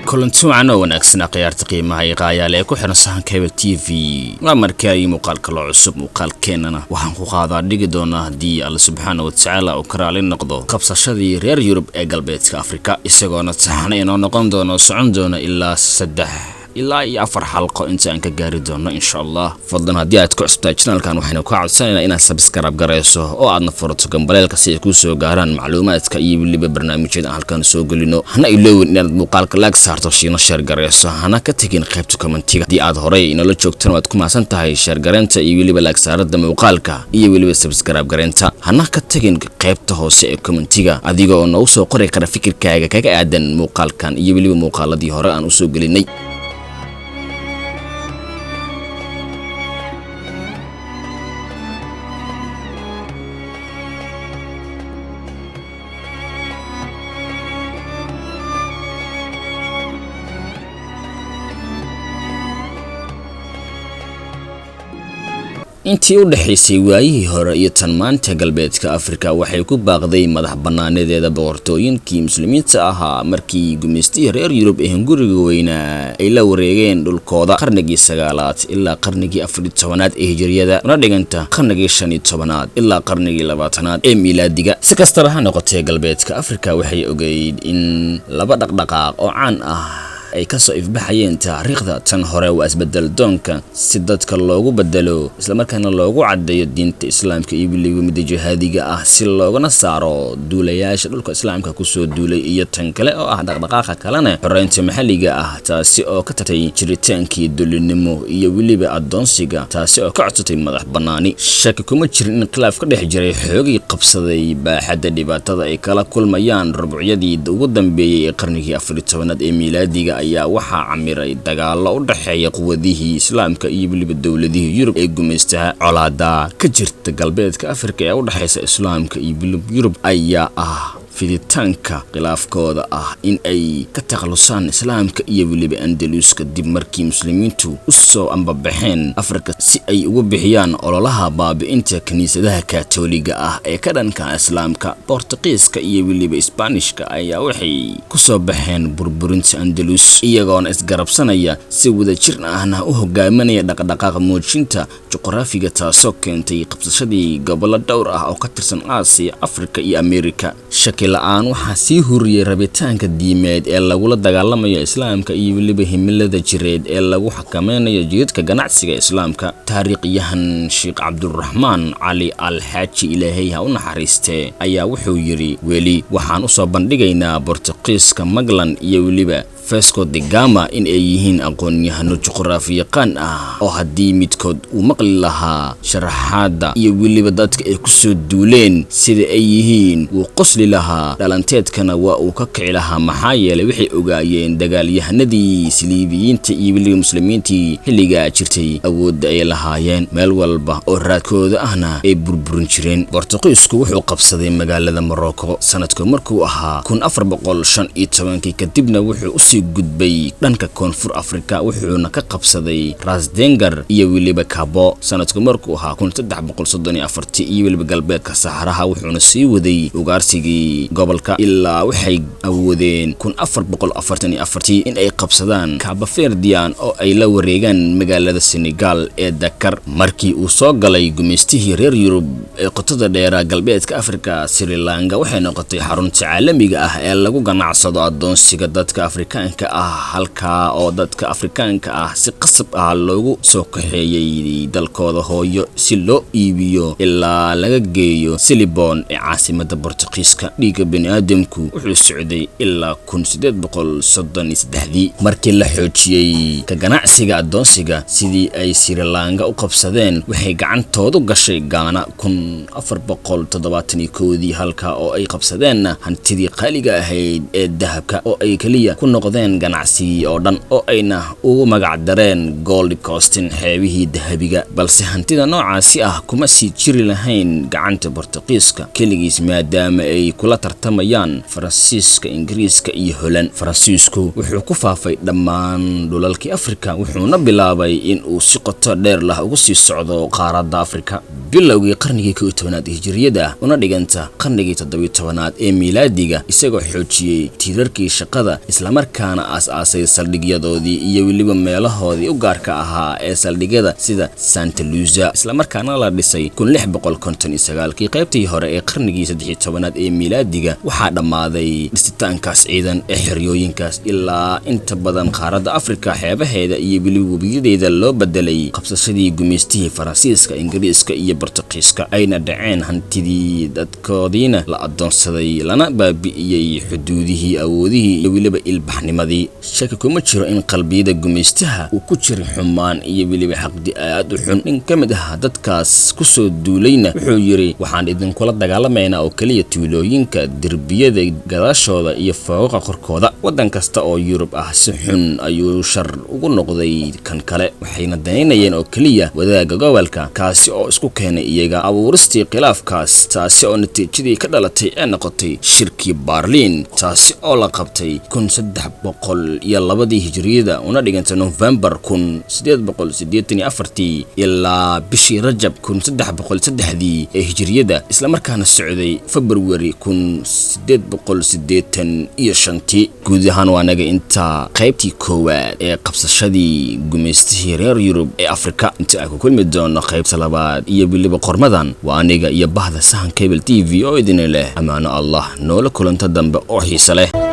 kulanti wacan oo wanaagsan qiyaarta qiimaha ay qaayale ku xiran sahan cable TV waa markay muuqaalka loo cusub muuqaalkeenana waxaan ku qaadaa dhigi doonaa hadii Allah subhanahu wa ta'ala uu karaali noqdo qabsashadii reer Yurub ee galbeedka Afrika isagoona saxanayno noqon doono socon doona ilaa 3 ilaa iyo 4 xalqo inta aan ka gaari doono insha Allah fadlan hadii aad ku cusubtahay channelkan waxaan ku codsanaynaa inaad subscribe gareyso oo aadna furato gambaleelka si ay ku soo gaaraan macluumaadka iyo waliba barnaamijyada halkan soo galino hana iloowin inaad muuqaalka like saarto shiino share gareyso hana ka tagin qaybta commentiga hadii aad horey inala joogtaan waad ku maasan tahay share gareenta iyo waliba like saarada muuqaalka iyo waliba subscribe gareenta hana ka tagin qaybta hoose ee commentiga adigoo noo soo qori kara fikirkaaga kaga aadan muuqaalkan iyo waliba muuqaaladii hore aan u soo galinay intii u dhaxaysay waayihii hore iyo tan maanta galbeedka Afrika waxay ku baaqday madax banaanedeeda boqortooyinkii muslimiinta ahaa markii gumeystii reer Yurub ee Hunguriga weynaa ay la wareegeen dhulkooda qarnigii 9aad ilaa qarnigii 14aad ee hijriyada una dhiganta qarnigii 15aad ilaa qarnigii 20aad ee miilaadiga si kastaba ha noqotee galbeedka Afrika waxay ogeyd in laba dhaqdhaqaaq oo caan ah ay ka soo ifbaxayeen taariikhda tan hore waa isbedel doonka si dadka loogu bedelo isla markaana loogu cadeeyo diinta islaamka iyo waliba mid jihaadiga ah si loogana saaro duulayaasha dhulka islaamka ku soo duulay iyo tan kale oo ah dhaqdhaqaaqa kalena xoreynta maxalliga ah taasi oo ka tartay jiritaankii dulinimo iyo waliba adoonsiga taasi oo ka codsatay madax banaani shaki kuma jirin in khilaaf ka dhex jiray xoogii qabsaday baaxadda dhibaatada ay kala kulmayaan rubucyadii ugu dambeeyay ee qarnigii 14aad ee miilaadiga ayaa waxaa camiray dagaalo u dhaxeeya quwadihii islaamka iyo waliba dawladihii Yurub ee gumeystaha colaada ka jirta galbeedka Afrika ee u dhaxaysa islaamka iyo Yurub ayaa ah fiditaanka khilaafkooda ah in ay ka taqalusaan islaamka iyo waliba Andaluska dib markii muslimiintu u soo ambabaxeen Afrika si ay ugu bixiyaan ololaha baabi'inta kaniisadaha Kaatooliga ah ee ka dhanka islaamka Portugiiska iyo waliba Isbaanishka ayaa waxay ku soo baxeen burburinta Andalus iyagoona isgarabsanaya si wada jir ahna u hogaaminaya dhaqdhaqaaq muujinta juqraafiga taasoo keentay qabsashadii gobollo dhowr ah oo ka tirsan Aasiya Afrika iyo Ameerika la'aan waxa sii huriyay rabitaanka diimeed ee lagu dagaalamayo islaamka iyo waliba himilada jireed ee lagu xakameynayo jidadka ganacsiga islaamka taariikhyahan Sheikh Cabdurrahmaan Ali Al-Haaji Ilaahay ha u naxariiste ayaa wuxuu yiri weli waxaan u soo bandhigaynaa Portugiiska Maglan iyo waliba Vasco da Gama in ay yihiin aqoon-yahano juqraafiyaqaan ah oo hadii midkood uu maqli lahaa sharaxaada iyo waliba dadka ay ku soo duuleen sida ay yihiin uu qosli lahaa dhalanteedkana waa uu ka kici lahaa maxaa yeelay waxay ogaayeen dagaalyahanadii Siliibiyiinta iyo waliba muslimiintii xilliga jirtay awood ay lahaayeen meel walba oo raadkooda ahna ay burburin jireen Portugiisku wuxuu qabsaday magaalada Morocco sanadka markuu ahaa 1415 kadibna wuxuu u gudbay dhanka koonfur Afrika wuxuuna ka qabsaday Rasdengar iyo waliba Cabo sanadku markuu ahaa 1334 iyo waliba galbeedka Saharaha wuxuuna sii waday ugaarsigii gobolka ilaa waxay awoodeen 1444 in ay qabsadaan Cabo Verdean oo ay la wareegaan magaalada Senegal ee Dakar markii uu soo galay gumeystihii reer Yurub ee qotada dheera galbeedka Afrika Sri Lanka waxay noqotay xarunta caalamiga ah ee lagu ganacsado adoonsiga dadka Afrika halka oo dadka Afrikaanka ah si qasab ah loogu soo kaxeeyay dalkooda hooyo si loo iibiyo ilaa laga geeyo Lisbon ee caasimadda Portugiiska dhiiga bini'aadamku wuxuu socday ilaa 1833 markii la xoojiyay ka ganacsiga adoonsiga sidii ay Sri Lanka u qabsadeen waxay gacantoodu gashay Ghana 1471 halka oo ay qabsadeen hantidii qaaliga ahayd ee dahabka oo ay kaliya ku noqdeen ganacsi oo dhan oo ayna ugu magac dareen Gold Coast xeebihii dahabiga balse hantida noocaasi ah kuma sii jiri lahayn gacanta Portugiiska kaligiis maadaama ay kula tartamayaan Faransiiska Ingiriiska iyo Holland Faransiisku wuxuu ku faafay dhammaan dhulalkii Afrika wuxuuna bilaabay in uu si qoto dheer lah ugu sii socdo qaaradda Afrika bilowgii qarnigii 11aad hijriyada una dhiganta qarnigii 17aad ee miilaadiga isagoo xoojiyay tiirarkii shaqada isla markaana markaana aas-aasay saldhigyadoodii iyo weliba meelahoodii u gaarka ahaa ee saldhigyada sida Santa Lucia, isla markaana la dhisay 1659kii qaybtii hore ee qarnigii 13aad ee miilaadiga. waxaa dhammaaday dhisitaankaas ciidan ee xeryooyinkaas ilaa inta badan qaaradda Afrika xeebaheeda iyo weliba webiyadeeda loo bedelay qabsashadii gumeystihii Faransiiska, Ingiriiska iyo Boortaqiiska, ayna dhaceen hantidii dadkoodiina la adoonsaday lana baabi'iyay xuduudihii, awoodihii iyo weliba ilbaxnimadii. shaki kuma jiro in qalbiyada gumeystaha uu ku jiro xumaan iyo weliba xaqdi aad u xun. nin ka mid ah dadkaas ku soo duulayna wuxuu yiri, waxaan idinkula dagaalamaynaa oo kaliya tuulooyinka, derbiyada gadaashooda iyo fooqa korkooda. waddan kasta oo Yurub ah si xun ayuu shar ugu noqday kan kale, waxayna danaynayeen oo kaliya wadaaga gobolka, kaasi oo isku keenay iyaga abuuristii khilaafkaas, taasi oo natiijadii ka dhalatay ee noqotay shirkii Berlin, taasi oo la qabtay 1302 hijriyada una dhiganta November 1884 ilaa bishii Rajab 1303 ee hijriyada, isla markaana socday February 1885. guud ahaan waa naga inta qaybtii koowaad ee qabsashadii gumeystihii reer Yurub ee Afrika. inta ay ku kulmi doono qaybta labaad iyo weliba qormadan, waa aniga iyo bahda Sahan Cable TV oo idin leh amaano Allah, noola kulanta dambe oo xiiso leh.